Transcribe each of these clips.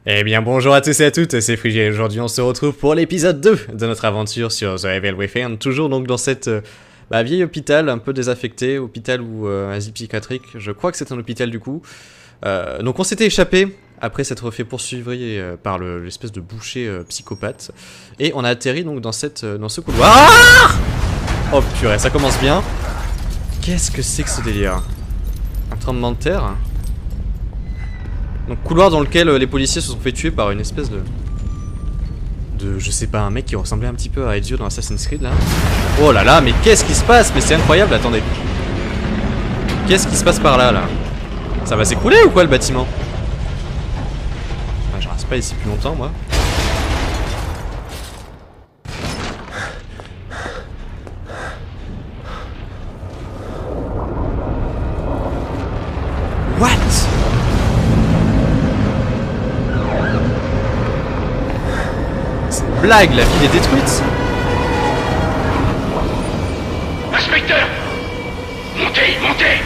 Eh bien bonjour à tous et à toutes, c'est Frigé. Aujourd'hui on se retrouve pour l'épisode 2 de notre aventure sur The Evil Within. Toujours donc dans cette vieille hôpital un peu désaffecté, hôpital ou asile psychiatrique. Je crois que c'est un hôpital du coup. Donc on s'était échappé après s'être fait poursuivre par l'espèce de boucher psychopathe. Et on a atterri donc dans ce couloir. Ah oh purée, ça commence bien. Qu'est-ce que c'est que ce délire? Un tremblement de terre? Donc couloir dans lequel les policiers se sont fait tuer par une espèce de je sais pas, un mec qui ressemblait un petit peu à Ezio dans Assassin's Creed là. Oh là là, mais qu'est-ce qui se passe? Mais c'est incroyable, attendez. Qu'est-ce qui se passe par là là? Ça va s'écrouler ou quoi le bâtiment? Je reste pas ici plus longtemps moi. What? Blague, la ville est détruite. Inspecteur! Montez, montez!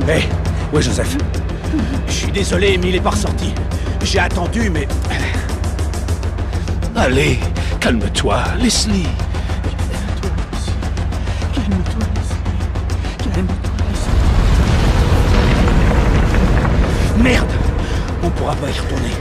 Hé, ouais Joseph. Je suis désolé, mais il est pas ressorti. J'ai attendu, mais... Allez, calme-toi, Leslie. Calme-toi, Leslie. Calme-toi, Leslie. Merde! On pourra pas y retourner.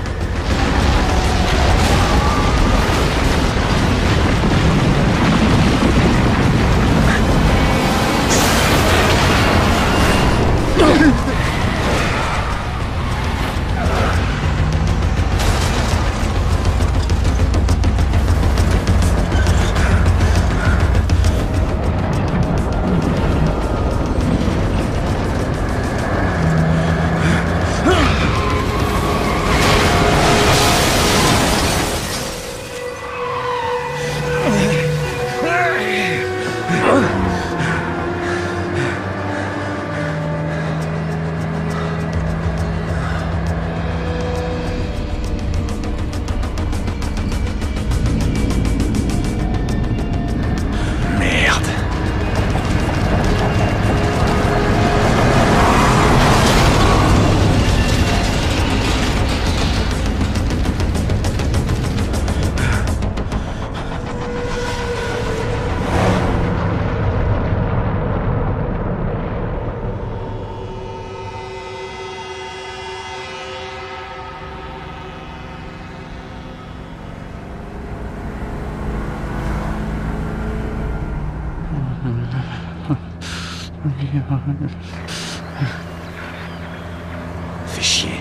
Fais chier.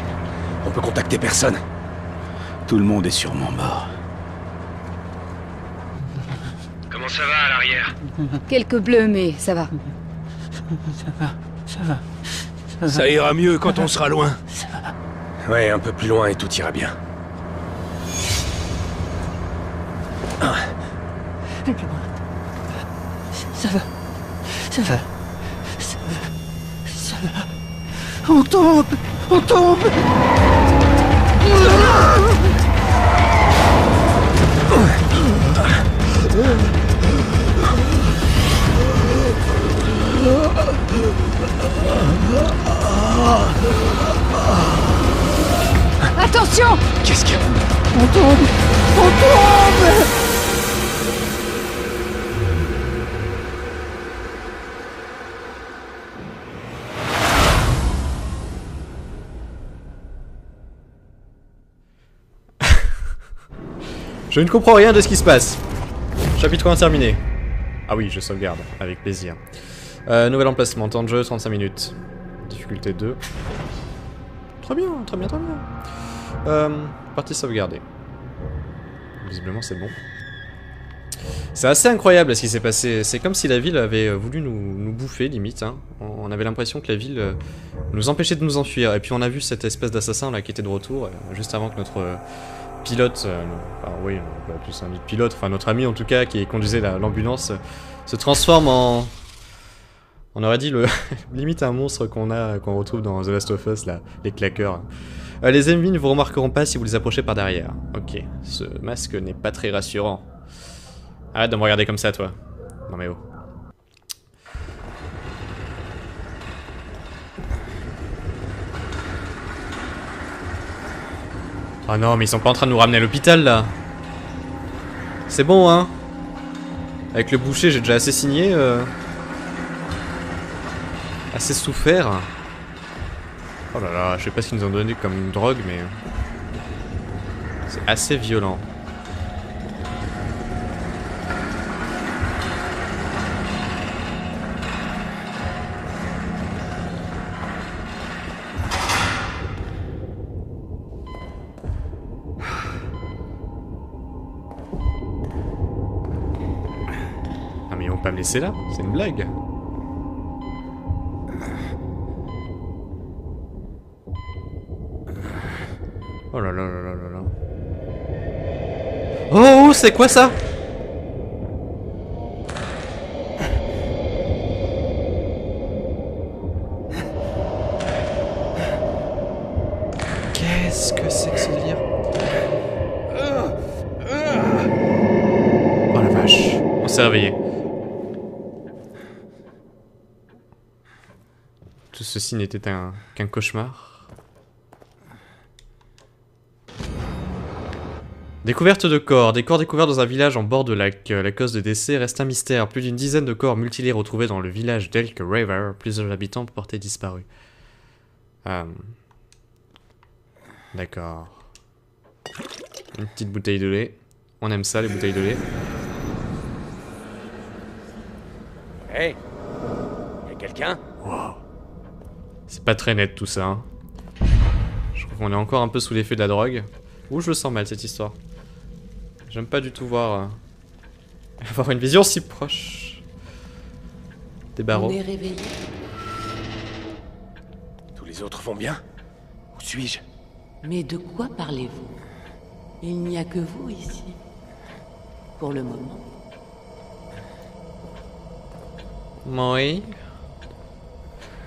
On peut contacter personne. Tout le monde est sûrement mort. Comment ça va à l'arrière? Quelques bleus, mais ça va. Ça ira mieux quand on sera loin. Ouais, un peu plus loin et tout ira bien. Ça va. On tombe. Attention! Qu'est-ce qu'il y a? On tombe. Je ne comprends rien de ce qui se passe. Chapitre 1 terminé. Ah oui, je sauvegarde, avec plaisir. Nouvel emplacement, temps de jeu 35 minutes. Difficulté 2. Très bien. Partie sauvegardée. Visiblement c'est bon. C'est assez incroyable ce qui s'est passé. C'est comme si la ville avait voulu nous bouffer, limite. Hein. On avait l'impression que la ville nous empêchait de nous enfuir. Et puis on a vu cette espèce d'assassin là qui était de retour, juste avant que notre pilote, enfin oui, on peut appeler ça un pilote, enfin notre ami en tout cas, qui conduisait l'ambulance, se transforme en... On aurait dit limite un monstre qu'on retrouve dans The Last of Us, là, les claqueurs. Les ennemis ne vous remarqueront pas si vous les approchez par derrière. Ok, ce masque n'est pas très rassurant. Arrête de me regarder comme ça, toi. Non mais oh. Oh non, mais ils sont pas en train de nous ramener à l'hôpital, là. C'est bon, hein. Avec le boucher, j'ai déjà assez signé. Assez souffert. Oh là là, je sais pas ce qu'ils nous ont donné comme drogue, mais... c'est assez violent. Ah mais ils vont pas me laisser là, c'est une blague. Oh là là là là là là. Oh, c'est quoi ça? Qu'est-ce que c'est que ce délire? Oh la vache, on s'est réveillé. Tout ceci n'était qu'un cauchemar. Découverte de corps. Des corps découverts dans un village en bord de lac. La cause de décès reste un mystère. Plus d'une dizaine de corps mutilés retrouvés dans le village d'Elk River. Plusieurs habitants portés disparus. D'accord. Une petite bouteille de lait. On aime ça, les bouteilles de lait. Hey, y'a quelqu'un? Wow. C'est pas très net tout ça. Hein. Je trouve qu'on est encore un peu sous l'effet de la drogue. Ouh, je le sens mal cette histoire. J'aime pas du tout voir avoir une vision si proche des barreaux. On est réveillé. Tous les autres vont bien? Où suis-je? Mais de quoi parlez-vous? Il n'y a que vous ici. Pour le moment. Oui.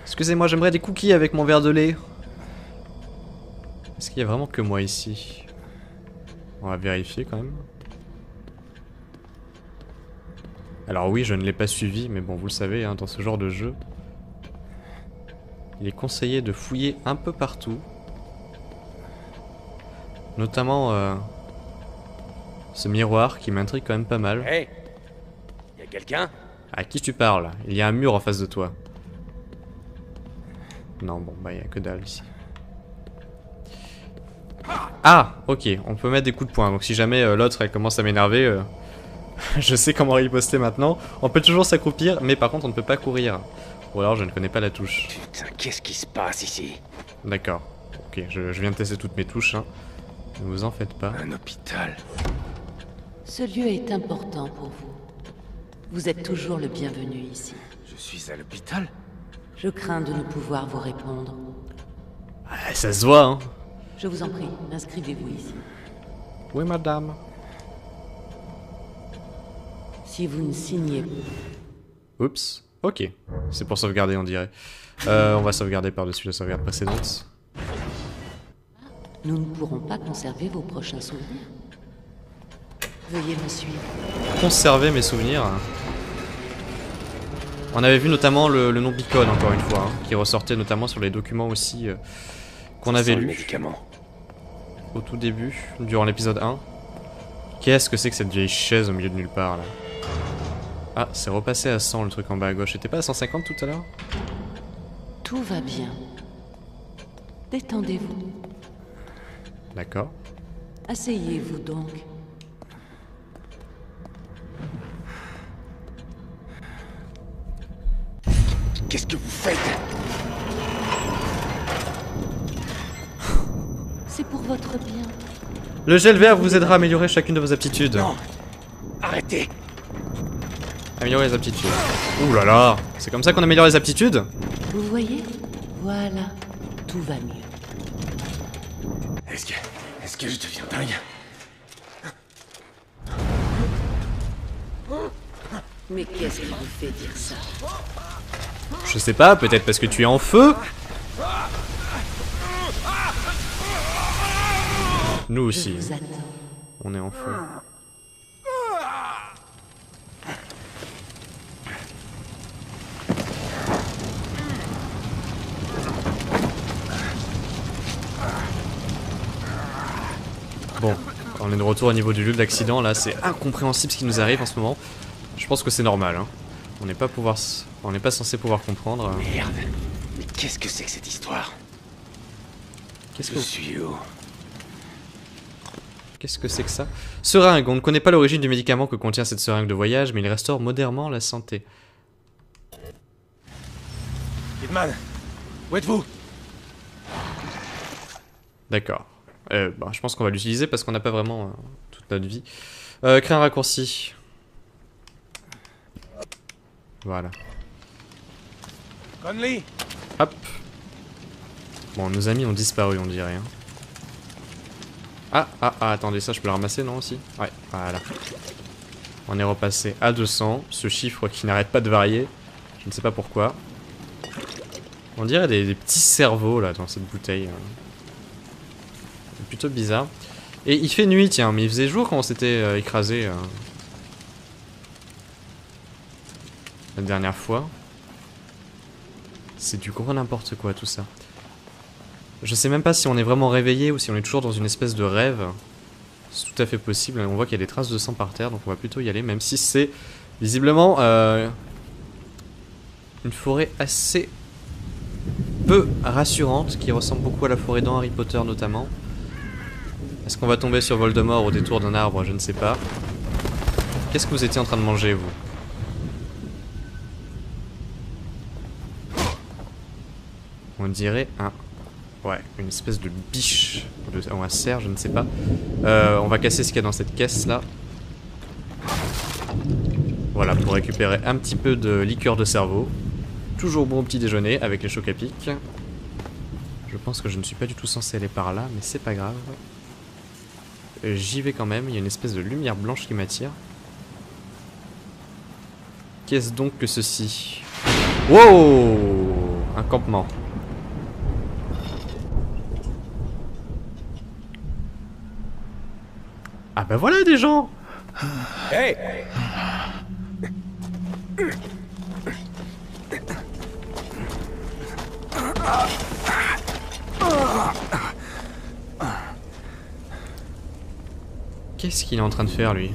Excusez-moi, j'aimerais des cookies avec mon verre de lait. Est-ce qu'il y a vraiment que moi ici? On va vérifier quand même. Alors oui, je ne l'ai pas suivi, mais bon, vous le savez, hein, dans ce genre de jeu, il est conseillé de fouiller un peu partout. Notamment ce miroir qui m'intrigue quand même pas mal. Hey, y'a quelqu'un? À qui tu parles? Il y a un mur en face de toi. Non, bon, bah il y a que dalle ici. Ah, ok, on peut mettre des coups de poing. Donc si jamais l'autre elle commence à m'énerver, je sais comment riposter maintenant. On peut toujours s'accroupir, mais par contre on ne peut pas courir. Ou alors je ne connais pas la touche. Putain, qu'est-ce qui se passe ici? D'accord. Ok, je viens de tester toutes mes touches. Hein. Ne vous en faites pas. Un hôpital. Ce lieu est important pour vous. Vous êtes toujours le bienvenu ici. Je suis à l'hôpital? Je crains de ne pouvoir vous répondre. Ah, ça se voit, hein. Je vous en prie, inscrivez-vous ici. Oui, madame. Si vous ne signez pas... Oups. Ok. C'est pour sauvegarder, on dirait. On va sauvegarder par-dessus la sauvegarde précédente. Nous ne pourrons pas conserver vos prochains souvenirs. Veuillez me suivre. Conserver mes souvenirs. On avait vu notamment le nom Beacon, encore une fois, hein, qui ressortait notamment sur les documents aussi qu'on avait lus. Au tout début, durant l'épisode 1. Qu'est-ce que c'est que cette vieille chaise au milieu de nulle part, là? Ah, c'est repassé à 100 le truc en bas à gauche. C'était pas à 150 tout à l'heure? Tout va bien. Détendez-vous. D'accord. Asseyez-vous donc. Qu'est-ce que vous faites? C'est pour votre bien. Le gel vert vous aidera à améliorer chacune de vos aptitudes. Non! Arrêtez! Améliorer les aptitudes. Ouh là là, c'est comme ça qu'on améliore les aptitudes? Vous voyez? Voilà, tout va mieux. Est-ce que je deviens dingue? Mais qu'est-ce qui vous fait dire ça? Je sais pas, peut-être parce que tu es en feu? Nous aussi, Je vous attends. on est en feu. Bon, on est de retour au niveau du lieu de l'accident, là c'est incompréhensible ce qui nous arrive en ce moment. Je pense que c'est normal, hein. On n'est pas censé pouvoir comprendre. Merde. Mais qu'est-ce que c'est que cette histoire? Qu'est-ce Je suis où? Qu'est-ce que c'est que ça? Seringue, on ne connaît pas l'origine du médicament que contient cette seringue de voyage, mais il restaure modérément la santé. Kidman, où êtes-vous? D'accord. Bah, je pense qu'on va l'utiliser parce qu'on n'a pas vraiment toute notre vie. Créer un raccourci. Voilà. Conley! Hop. Bon, nos amis ont disparu, on dirait. Hein. Attendez, ça je peux le ramasser, non, aussi? Ouais, voilà. On est repassé à 200, ce chiffre qui n'arrête pas de varier. Je ne sais pas pourquoi. On dirait des petits cerveaux, là, dans cette bouteille. C'est plutôt bizarre. Et il fait nuit, tiens, mais il faisait jour quand on s'était écrasé la dernière fois. C'est du gros n'importe quoi, tout ça. Je sais même pas si on est vraiment réveillé ou si on est toujours dans une espèce de rêve. C'est tout à fait possible. On voit qu'il y a des traces de sang par terre, donc on va plutôt y aller, même si c'est visiblement une forêt assez peu rassurante, qui ressemble beaucoup à la forêt dans Harry Potter notamment. Est-ce qu'on va tomber sur Voldemort au détour d'un arbre? Je ne sais pas. Qu'est-ce que vous étiez en train de manger, vous? On dirait un... Ouais, une espèce de biche ou un cerf, je ne sais pas. On va casser ce qu'il y a dans cette caisse là. Voilà, pour récupérer un petit peu de liqueur de cerveau. Toujours bon au petit déjeuner avec les chocs à pic. Je pense que je ne suis pas du tout censé aller par là, mais c'est pas grave. J'y vais quand même, il y a une espèce de lumière blanche qui m'attire. Qu'est-ce donc que ceci? Wow! Un campement. Ah bah voilà des gens! Hey! Qu'est-ce qu'il est en train de faire lui?